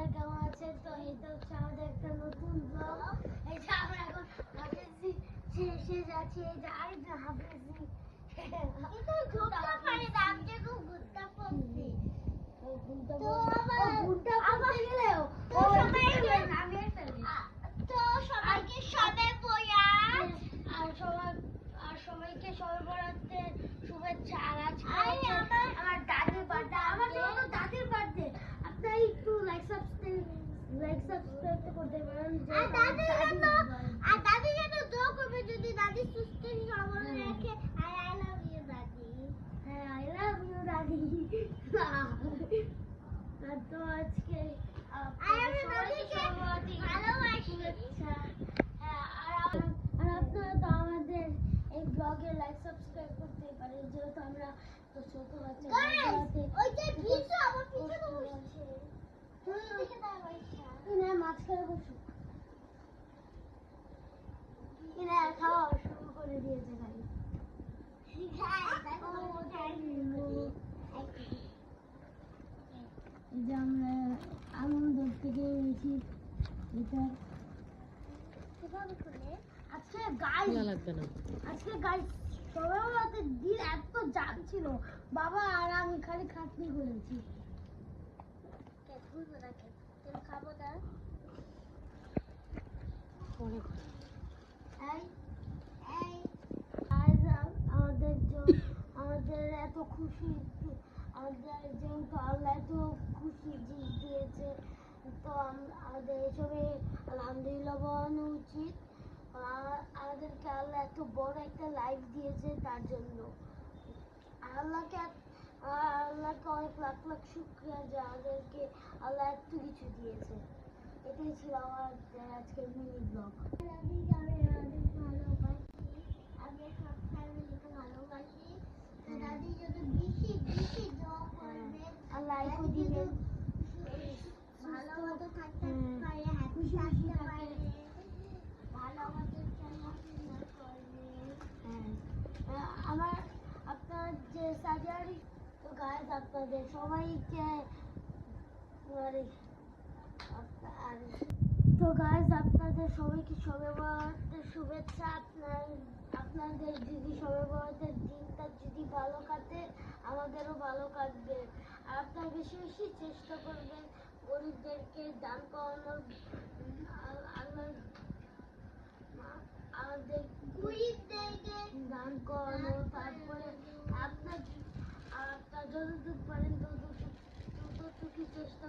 সবাই কেমন আছেন? তো এটা হচ্ছে আমাদের একটা নতুন ব্লগ। এই যে আমরা এখন হাফেজি শেষে যাচ্ছি। এই যে আরেকজন হাফেজি কিন্তু ঘুরতে পারে না, আমি যে ঘুরতে পারছি তো আবার গেলেও তো সবাইকে নামিয়ে ফেলে। তো সবাইকে সবে বয়ান আর সবাইকে সবে বরাতে শুভেচ্ছা। আর আজকে আমার দাদির বার্থডে, আমার জন্য দাদির বার্থডে। আপনারা একটু লাইক সাবস্ক্রাইব করতে পারেন। আর দাদি যেন দোয়া করবে যদি দাদি সুস্থ সবল রাখে। আর আই লাভ ইউ দাদি। হ্যাঁ, আই লাভ ইউ দাদি। তো আজকে আপনারা তো আমাদের এই ব্লগে লাইক সাবস্ক্রাইব করতে পারেন, যেহেতু আমরা তো ছোট বাচ্চা। মাঝখানে বসুক খাওয়া শুরু করে দিয়েছে খালি। এই যে আমরা আনন্দ থেকে এসেছি। এটা আজকে গাইস সবাই রাতে দিন এত জ্যাম ছিল, বাবা আর আমি খালি খাটনি করেছি। খাবো না আমাদের এত খুশি, আমাদের যেহেতু আল্লাহ এত খুশি দিয়েছে, তো আমাদের এসবে আলহামদুলিল্লাহ বলানো উচিত। আমাদেরকে আল্লাহ এত বড় একটা লাইফ দিয়েছে, তার জন্য আল্লাহকে অনেক লাখ লাখ শুকরিয়া যে আমাদেরকে আল্লাহ এত কিছু দিয়েছে। এটাই ছিল আমার আজকের মিনি ব্লগ। আমি সব ফ্যামিলিকে ভালোবাসি। দাদি যদি বেশি বেশি দোয়া করবে, আল্লাহ দিবেন, ভালো মতো থাকতে পারে, হ্যাপি থাকতে পারে, ভালো মতো চলাফেরা করবে। আমার আপনার যে সার্জারি, তো গাইস আপনাদের সবাইকে তো গাইস আপনাদের সবাইকে সবে বরাতের শুভেচ্ছা। আপনাদের যদি সবে বরাতের দিনটা যদি ভালো কাটে, আমাদেরও ভালো কাটবে। আর আপনারা বেশি বেশি চেষ্টা করবেন গরিবদেরকে দান করানোর। আমাদের গরিবদেরকে দান করানো, তারপরে আপনার যতটুকু পারেন ততটুকু চেষ্টা